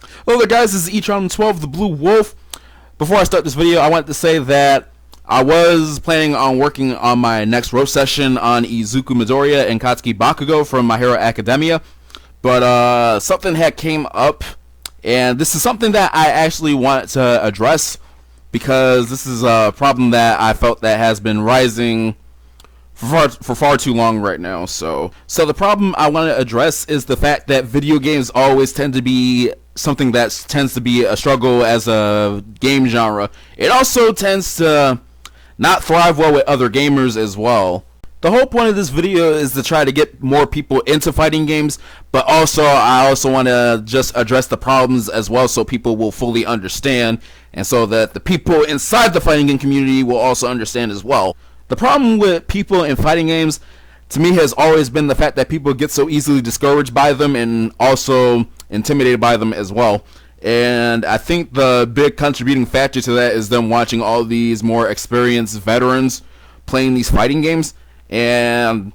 Hello there guys, this is Etron12, the Blue Wolf. Before I start this video, I wanted to say that I was planning on working on my next roast session on Izuku Midoriya and Katsuki Bakugo from My Hero Academia, but something had came up, and this is something that I actually wanted to address because this is a problem that I felt that has been rising for far too long right now. So the problem I want to address is the fact that video games always tend to be something that tends to be a struggle as a game genre. It also tends to not thrive well with other gamers as well. The whole point of this video is to try to get more people into fighting games, but I also want to just address the problems as well so people will fully understand, and so that the people inside the fighting game community will also understand as well. The problem with people in fighting games, to me, has always been the fact that people get so easily discouraged by them and also intimidated by them as well. And I think the big contributing factor to that is them watching all these more experienced veterans playing these fighting games. And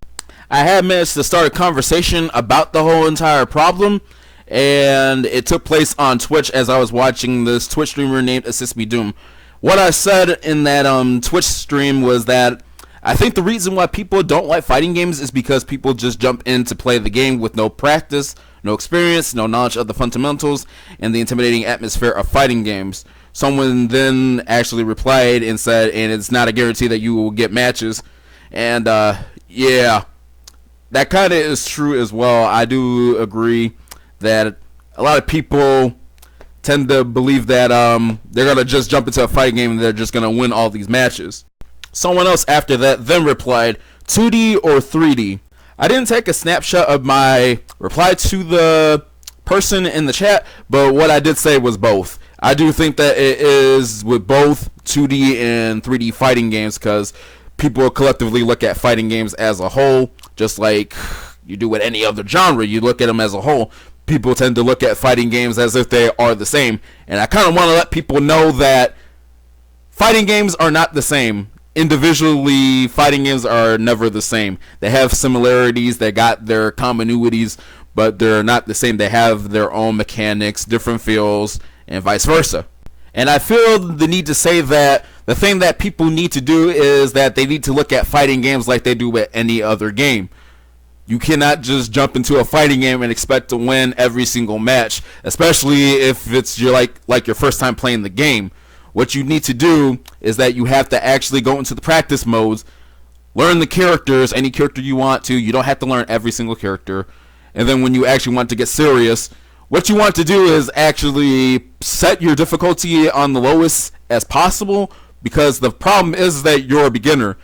I had managed to start a conversation about the whole entire problem, and it took place on Twitch as I was watching this Twitch streamer named Assist Me Doom. What I said in that Twitch stream was that I think the reason why people don't like fighting games is because people just jump in to play the game with no practice, no experience, no knowledge of the fundamentals, and the intimidating atmosphere of fighting games. Someone then actually replied and said, and it's not a guarantee that you will get matches. And yeah, that kind of is true as well. I do agree that a lot of people tend to believe that they're going to just jump into a fighting game and they're just going to win all these matches. Someone else after that then replied, 2D or 3D? I didn't take a snapshot of my reply to the person in the chat, but what I did say was both. I do think that it is with both 2D and 3D fighting games, because people collectively look at fighting games as a whole, just like you do with any other genre. You look at them as a whole. People tend to look at fighting games as if they are the same, and I kind of want to let people know that fighting games are not the same. Individually, fighting games are never the same. They have similarities, they got their commonalities, but they're not the same. They have their own mechanics, different feels, and vice versa. And I feel the need to say that the thing that people need to do is that they need to look at fighting games like they do with any other game. You cannot just jump into a fighting game and expect to win every single match, especially if it's like your first time playing the game. What you need to do is that you have to actually go into the practice modes, learn the characters, any character you want to. You don't have to learn every single character. And then when you actually want to get serious, what you want to do is actually set your difficulty on the lowest as possible, because the problem is that you're a beginner.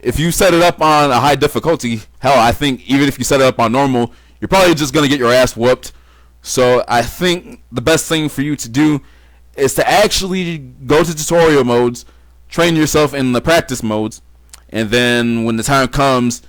If you set it up on a high difficulty, hell, I think even if you set it up on normal, you're probably just going to get your ass whooped. So I think the best thing for you to do is to actually go to tutorial modes, train yourself in the practice modes, and then when the time comes,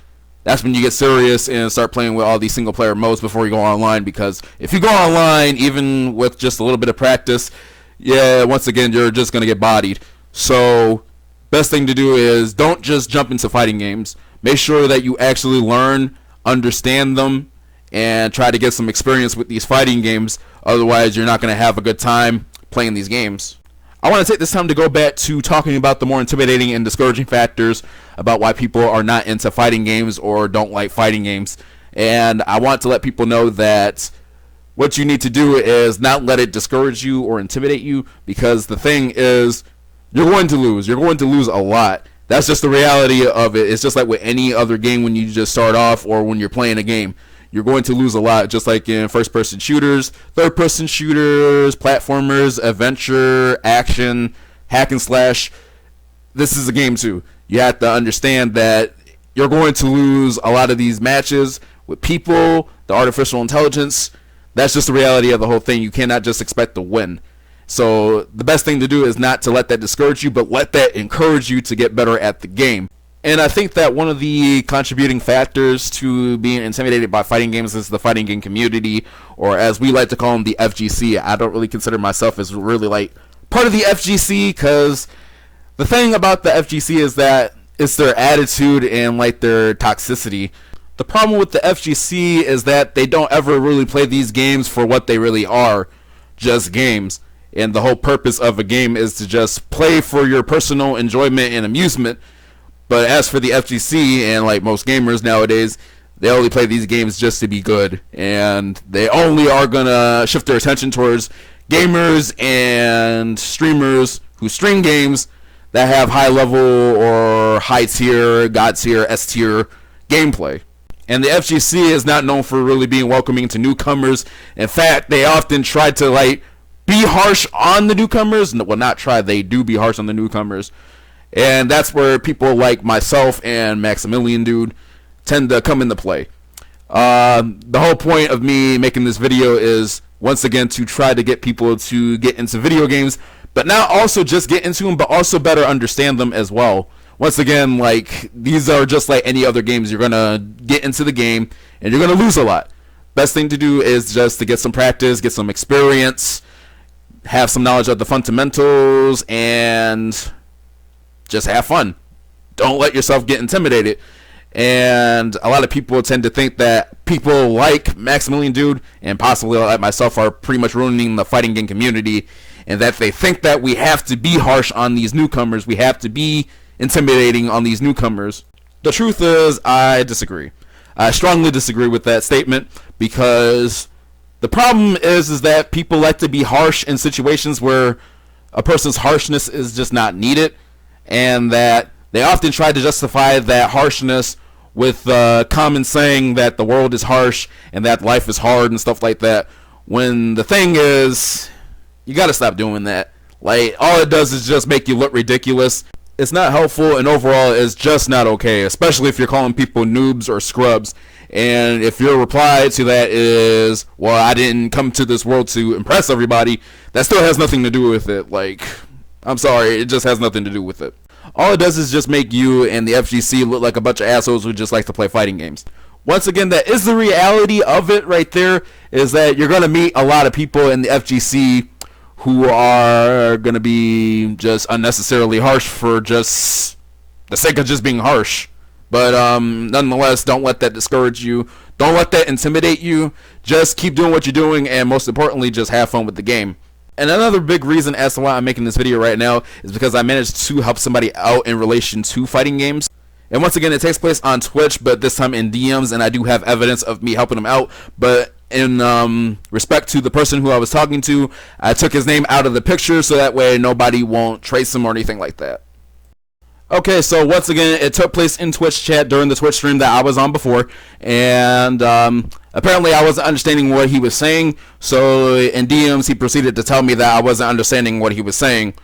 that's when you get serious and start playing with all these single player modes before you go online. Because if you go online, even with just a little bit of practice, yeah, once again, you're just going to get bodied. So best thing to do is don't just jump into fighting games. Make sure that you actually learn, understand them, and try to get some experience with these fighting games. Otherwise, you're not going to have a good time playing these games. I want to take this time to go back to talking about the more intimidating and discouraging factors about why people are not into fighting games or don't like fighting games. And I want to let people know that what you need to do is not let it discourage you or intimidate you, because the thing is, you're going to lose. You're going to lose a lot. That's just the reality of it. It's just like with any other game when you just start off or when you're playing a game. You're going to lose a lot, just like in first-person shooters, third-person shooters, platformers, adventure, action, hack and slash. This is a game too. You have to understand that you're going to lose a lot of these matches with people, the artificial intelligence. That's just the reality of the whole thing. You cannot just expect to win. So the best thing to do is not to let that discourage you, but let that encourage you to get better at the game. And I think that one of the contributing factors to being intimidated by fighting games is the fighting game community, or as we like to call them, the FGC. I don't really consider myself as really like part of the FGC, because the thing about the FGC is that it's their attitude and like their toxicity. The problem with the FGC is that they don't ever really play these games for what they really are. just games. And the whole purpose of a game is to just play for your personal enjoyment and amusement. But as for the FGC and like most gamers nowadays, they only play these games just to be good, and they only are gonna shift their attention towards gamers and streamers who stream games that have high level or high tier, god tier, S tier gameplay. And the FGC is not known for really being welcoming to newcomers. In fact, they often try to like be harsh on the newcomers. Well, not try, they do be harsh on the newcomers. And that's where people like myself and Maximilian Dude tend to come into play. The whole point of me making this video is, once again, to try to get people to get into video games, but not also just get into them, but also better understand them as well. Once again, like, these are just like any other games. You're gonna get into the game and you're gonna lose a lot. Best thing to do is just to get some practice, get some experience, have some knowledge of the fundamentals, and just have fun. Don't let yourself get intimidated. And a lot of people tend to think that people like Maximilian Dude and possibly like myself are pretty much ruining the fighting game community, and that they think that we have to be harsh on these newcomers, we have to be intimidating on these newcomers. The truth is, I disagree. I strongly disagree with that statement, because the problem is that people like to be harsh in situations where a person's harshness is just not needed, and that they often try to justify that harshness with common saying that the world is harsh and that life is hard and stuff like that, when the thing is, you gotta stop doing that. Like, all it does is just make you look ridiculous. It's not helpful, and overall it's just not okay, especially if you're calling people noobs or scrubs. And if your reply to that is, well, I didn't come to this world to impress everybody, that still has nothing to do with it. Like, I'm sorry, it just has nothing to do with it. All it does is just make you and the FGC look like a bunch of assholes who just like to play fighting games. Once again, that is the reality of it right there, is that you're going to meet a lot of people in the FGC who are going to be just unnecessarily harsh for just the sake of just being harsh. But nonetheless, don't let that discourage you. Don't let that intimidate you. Just keep doing what you're doing, and most importantly, just have fun with the game. And another big reason as to why I'm making this video right now is because I managed to help somebody out in relation to fighting games. And once again, it takes place on Twitch, but this time in DMs, and I do have evidence of me helping him out. But in respect to the person who I was talking to, I took his name out of the picture so that way nobody won't trace him or anything like that. Okay, so once again, it took place in Twitch chat during the Twitch stream that I was on before, and apparently I wasn't understanding what he was saying, so in DMs he proceeded to tell me that I wasn't understanding what he was saying.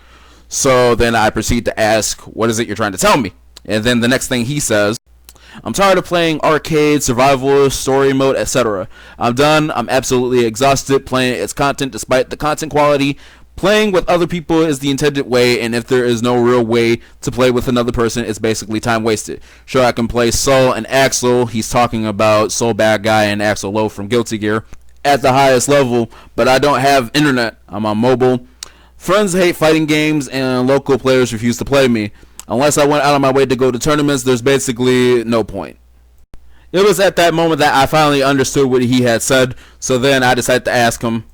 So then I proceed to ask, what is it you're trying to tell me? And then the next thing he says, I'm tired of playing arcade, survival, story mode, etc. I'm done. I'm absolutely exhausted playing its content despite the content quality. Playing with other people is the intended way, and if there is no real way to play with another person, it's basically time wasted. Sure, I can play Soul and Axel, he's talking about Soul Bad Guy and Axel Low from Guilty Gear, at the highest level, but I don't have internet. I'm on mobile. Friends hate fighting games, and local players refuse to play me. Unless I went out of my way to go to tournaments, there's basically no point. It was at that moment that I finally understood what he had said, so then I decided to ask him,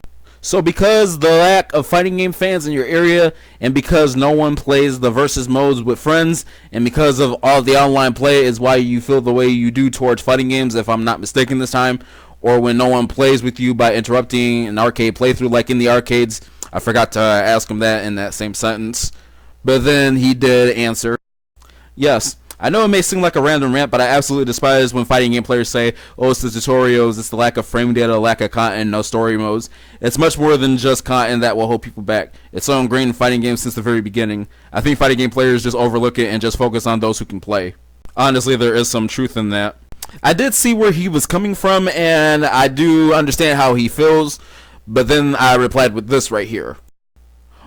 so because the lack of fighting game fans in your area, and because no one plays the versus modes with friends, and because of all the online play is why you feel the way you do towards fighting games, if I'm not mistaken this time, or when no one plays with you by interrupting an arcade playthrough like in the arcades. I forgot to ask him that in that same sentence, but then he did answer, yes. I know it may seem like a random rant, but I absolutely despise when fighting game players say, oh, it's the tutorials, it's the lack of frame data, lack of content, no story modes. It's much more than just content that will hold people back. It's so ingrained in fighting games since the very beginning. I think fighting game players just overlook it and just focus on those who can play. Honestly, there is some truth in that. I did see where he was coming from, and I do understand how he feels, but then I replied with this right here.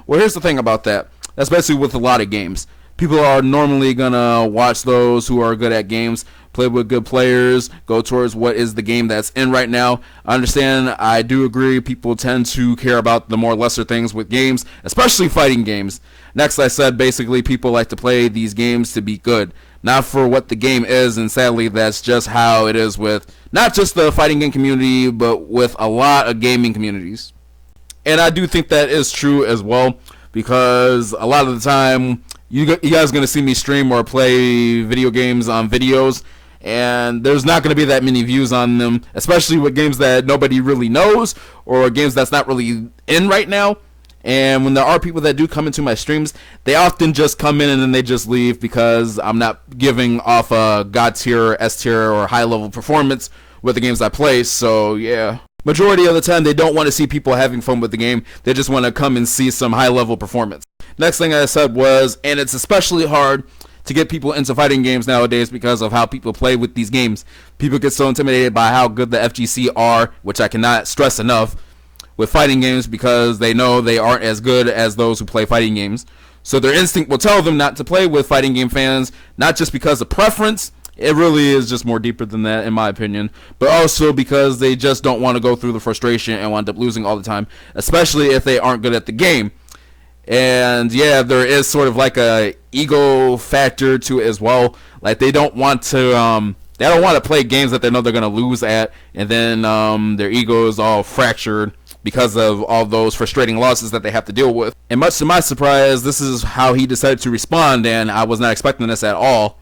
Well, here's the thing about that, especially with a lot of games. People are normally gonna watch those who are good at games, play with good players, go towards what is the game that's in right now. I understand, I do agree, people tend to care about the more lesser things with games, especially fighting games. Next, I said basically people like to play these games to be good, not for what the game is, and sadly that's just how it is with not just the fighting game community, but with a lot of gaming communities. And I do think that is true as well, because a lot of the time you guys are going to see me stream or play video games on videos, and there's not going to be that many views on them, especially with games that nobody really knows or games that's not really in right now. And when there are people that do come into my streams, they often just come in and then they just leave because I'm not giving off a God tier, S tier, or high level performance with the games I play. So yeah, majority of the time they don't want to see people having fun with the game. They just want to come and see some high level performance. Next thing I said was, and it's especially hard to get people into fighting games nowadays because of how people play with these games. People get so intimidated by how good the FGC are, which I cannot stress enough, with fighting games, because they know they aren't as good as those who play fighting games. So their instinct will tell them not to play with fighting game fans, not just because of preference. It really is just more deeper than that, in my opinion, but also because they just don't want to go through the frustration and wind up losing all the time, especially if they aren't good at the game. And yeah, there is sort of like a ego factor to it as well. Like they don't want to play games that they know they're gonna lose at, and then their ego is all fractured because of all those frustrating losses that they have to deal with. And much to my surprise, this is how he decided to respond, and I was not expecting this at all.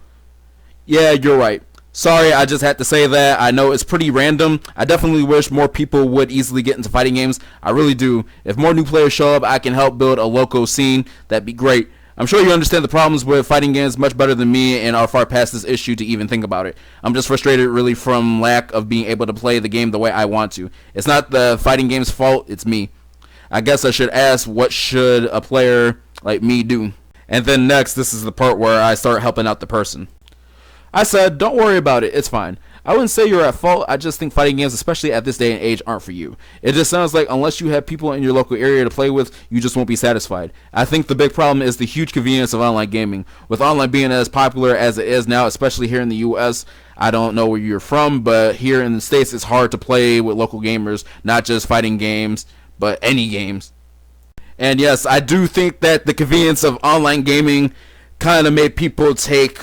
Yeah, you're right. Sorry, I just had to say that. I know it's pretty random. I definitely wish more people would easily get into fighting games. I really do. If more new players show up, I can help build a local scene. That'd be great. I'm sure you understand the problems with fighting games much better than me and are far past this issue to even think about it. I'm just frustrated really from lack of being able to play the game the way I want to. It's not the fighting game's fault, it's me. I guess I should ask, what should a player like me do? And then next, this is the part where I start helping out the person. I said, don't worry about it, it's fine. I wouldn't say you're at fault, I just think fighting games, especially at this day and age, aren't for you. It just sounds like unless you have people in your local area to play with, you just won't be satisfied. I think the big problem is the huge convenience of online gaming. With online being as popular as it is now, especially here in the US, I don't know where you're from, but here in the States it's hard to play with local gamers, not just fighting games, but any games. And yes, I do think that the convenience of online gaming kind of made people take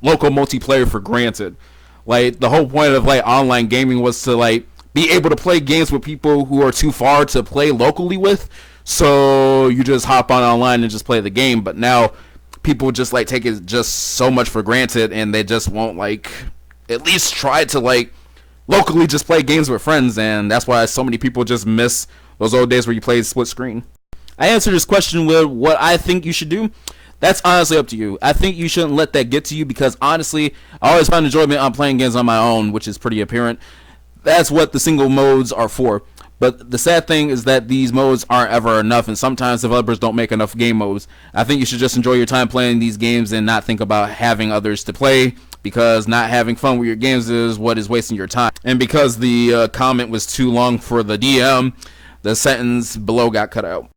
local multiplayer for granted. Like the whole point of like online gaming was to like be able to play games with people who are too far to play locally with, so you just hop on online and just play the game. But now people just like take it just so much for granted, and they just won't like at least try to like locally just play games with friends. And that's why so many people just miss those old days where you played split screen. I answered this question with what I think you should do. That's honestly up to you. I think you shouldn't let that get to you, because honestly, I always find enjoyment on playing games on my own, which is pretty apparent. That's what the single modes are for. But the sad thing is that these modes aren't ever enough, and sometimes developers don't make enough game modes. I think you should just enjoy your time playing these games and not think about having others to play, because not having fun with your games is what is wasting your time. And because the comment was too long for the DM, the sentence below got cut out.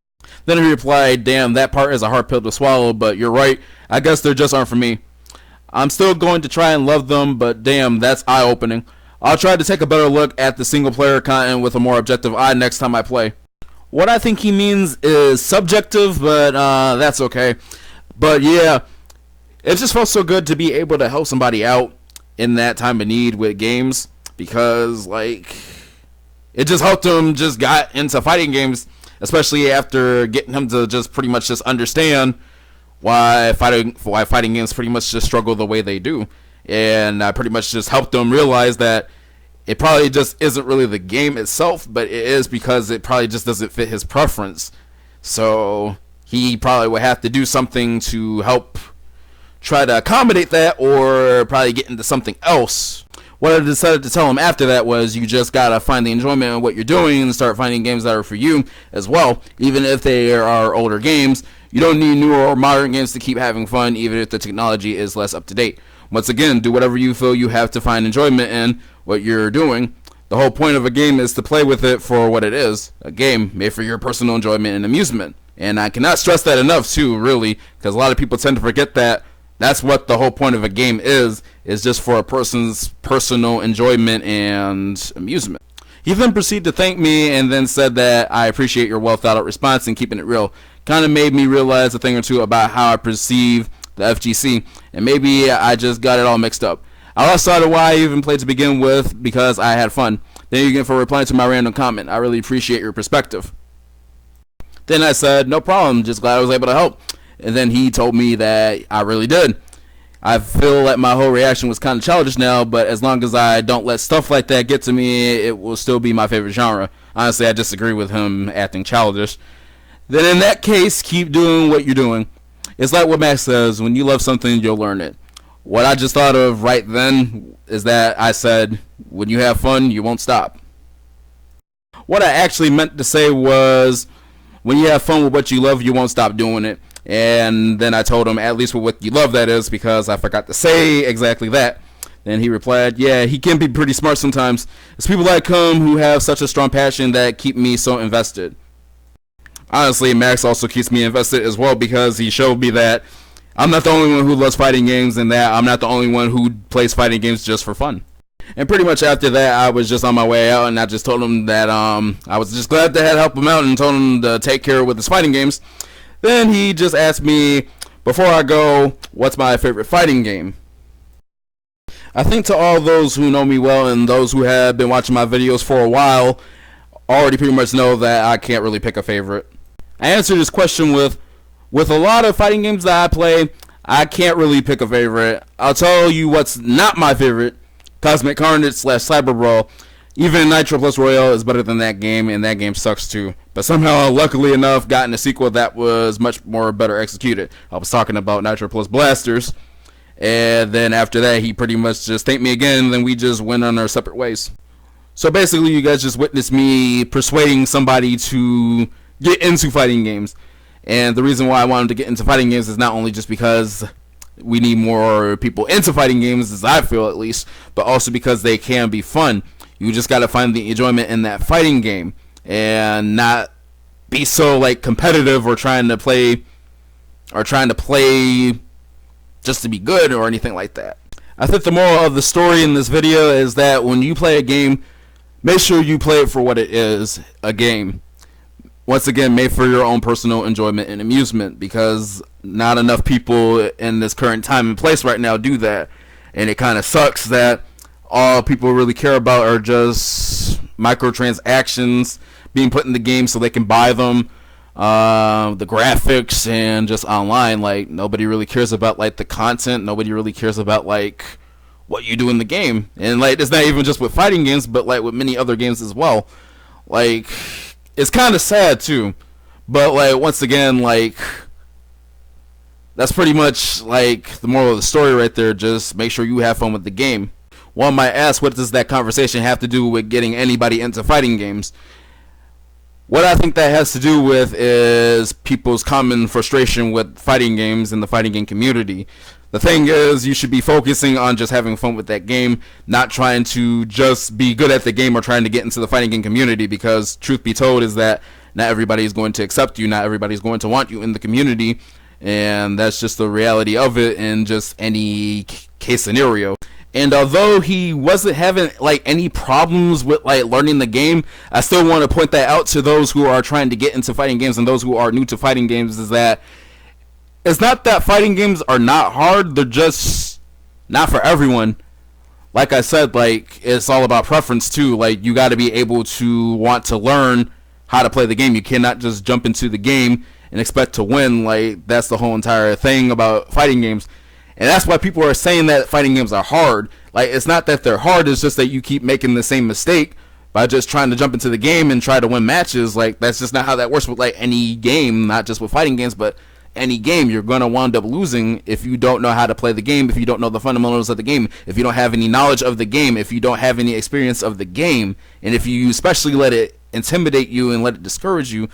Then he replied, damn, that part is a hard pill to swallow, but you're right. I guess they just aren't for me. I'm still going to try and love them, but damn, that's eye-opening. I'll try to take a better look at the single-player content with a more objective eye next time I play. What I think he means is subjective, but that's okay. But yeah, it just felt so good to be able to help somebody out in that time of need with games, because like it just helped him just got into fighting games, especially after getting him to just pretty much just understand why fighting games pretty much just struggle the way they do. And I pretty much just helped him realize that it probably just isn't really the game itself, but it is because it probably just doesn't fit his preference. So he probably would have to do something to help try to accommodate that, or probably get into something else. What I decided to tell him after that was, you just gotta find the enjoyment in what you're doing and start finding games that are for you as well. Even if they are older games, you don't need newer or modern games to keep having fun, even if the technology is less up to date. Once again, do whatever you feel you have to find enjoyment in what you're doing. The whole point of a game is to play with it for what it is, a game made for your personal enjoyment and amusement. And I cannot stress that enough too, really, because a lot of people tend to forget that that's what the whole point of a game is just for a person's personal enjoyment and amusement. He then proceeded to thank me and then said that I appreciate your well thought out response and keeping it real. Kind of made me realize a thing or two about how I perceive the FGC, and maybe I just got it all mixed up. I lost sight of why I even played to begin with, because I had fun. Thank you again for replying to my random comment. I really appreciate your perspective. Then I said, no problem, just glad I was able to help. And then he told me that I really did. I feel like my whole reaction was kind of childish now, but as long as I don't let stuff like that get to me, it will still be my favorite genre. Honestly, I disagree with him acting childish. Then in that case, keep doing what you're doing. It's like what Max says, when you love something, you'll learn it. What I just thought of right then is that I said, when you have fun, you won't stop. What I actually meant to say was, when you have fun with what you love, you won't stop doing it. And then I told him, at least with what you love, that is, because I forgot to say exactly that. Then he replied, yeah, he can be pretty smart sometimes. It's people like him who have such a strong passion that keep me so invested. Honestly, Max also keeps me invested as well, because he showed me that I'm not the only one who loves fighting games, and that I'm not the only one who plays fighting games just for fun. And pretty much after that, I was just on my way out, and I just told him that I was just glad to help him out, and told him to take care with his fighting games. Then he just asked me, before I go, what's my favorite fighting game? I think to all those who know me well and those who have been watching my videos for a while already pretty much know that I can't really pick a favorite. I answered this question with a lot of fighting games that I play, I can't really pick a favorite. I'll tell you what's not my favorite. Cosmic Carnage / Cyber Brawl. Even Nitro Plus Royale is better than that game, and that game sucks too. But somehow, luckily enough, gotten a sequel that was much more better executed. I was talking about Nitro Plus Blasters, and then after that, he pretty much just thanked me again, and then we just went on our separate ways. So basically, you guys just witnessed me persuading somebody to get into fighting games. And the reason why I wanted to get into fighting games is not only just because we need more people into fighting games, as I feel at least, but also because they can be fun. You just gotta find the enjoyment in that fighting game and not be so like competitive or trying to play just to be good or anything like that. I think the moral of the story in this video is that when you play a game, make sure you play it for what it is, a game. Once again, made for your own personal enjoyment and amusement, because not enough people in this current time and place right now do that. And it kind of sucks that all people really care about are just microtransactions being put in the game so they can buy them, the graphics, and just online. Like, nobody really cares about like the content. Nobody really cares about like what you do in the game. And like, it's not even just with fighting games, but like with many other games as well. Like, it's kind of sad too, but like once again, like that's pretty much like the moral of the story right there. Just make sure you have fun with the game. One might ask, what does that conversation have to do with getting anybody into fighting games? What I think that has to do with is people's common frustration with fighting games and the fighting game community. The thing is, you should be focusing on just having fun with that game, not trying to just be good at the game or trying to get into the fighting game community, because truth be told is that not everybody is going to accept you, not everybody is going to want you in the community, and that's just the reality of it in just any case scenario. And although he wasn't having like any problems with like learning the game, I still want to point that out to those who are trying to get into fighting games and those who are new to fighting games, is that it's not that fighting games are not hard, they're just not for everyone. Like I said, like it's all about preference too. Like you got to be able to want to learn how to play the game. You cannot just jump into the game and expect to win. Like that's the whole entire thing about fighting games. And that's why people are saying that fighting games are hard. Like, it's not that they're hard, it's just that you keep making the same mistake by just trying to jump into the game and try to win matches. Like, that's just not how that works with, like, any game, not just with fighting games, but any game. You're going to wind up losing if you don't know how to play the game, if you don't know the fundamentals of the game, if you don't have any knowledge of the game, if you don't have any experience of the game, and if you especially let it intimidate you and let it discourage you,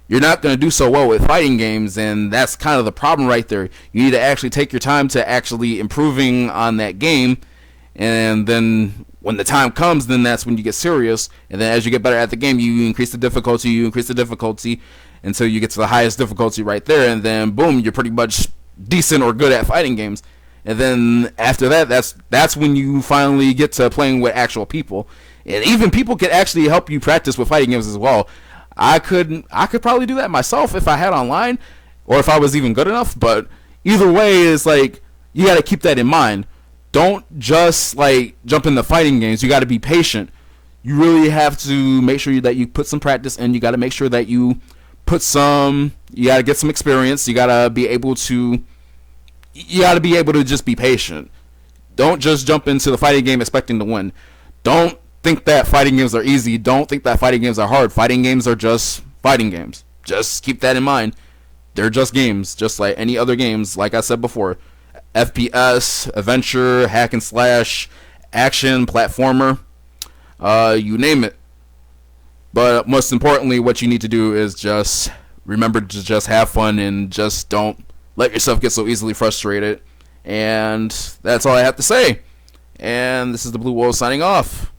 you're not going to do so well with fighting games. And that's kind of the problem right there. You need to actually take your time to actually improving on that game, and then when the time comes, then that's when you get serious. And then as you get better at the game, you increase the difficulty until you get to the highest difficulty right there, and then boom, you're pretty much decent or good at fighting games. And then after that, that's when you finally get to playing with actual people. And even people can actually help you practice with fighting games as well. I could probably do that myself if I had online, or if I was even good enough. But either way, it's like you got to keep that in mind. Don't just like jump in the fighting games. You got to be patient. You really have to make sure that you put some practice in. You got to make sure that you you gotta get some experience. You gotta be able to just be patient. Don't just jump into the fighting game expecting to win. Don't think that fighting games are easy. Don't think that fighting games are hard. Fighting games are just fighting games. Just keep that in mind. They're just games, just like any other games. Like I said before, FPS, adventure, hack and slash, action, platformer, you name it. But most importantly, what you need to do is just remember to just have fun and just don't let yourself get so easily frustrated. And that's all I have to say. And this is the Blue Wolf signing off.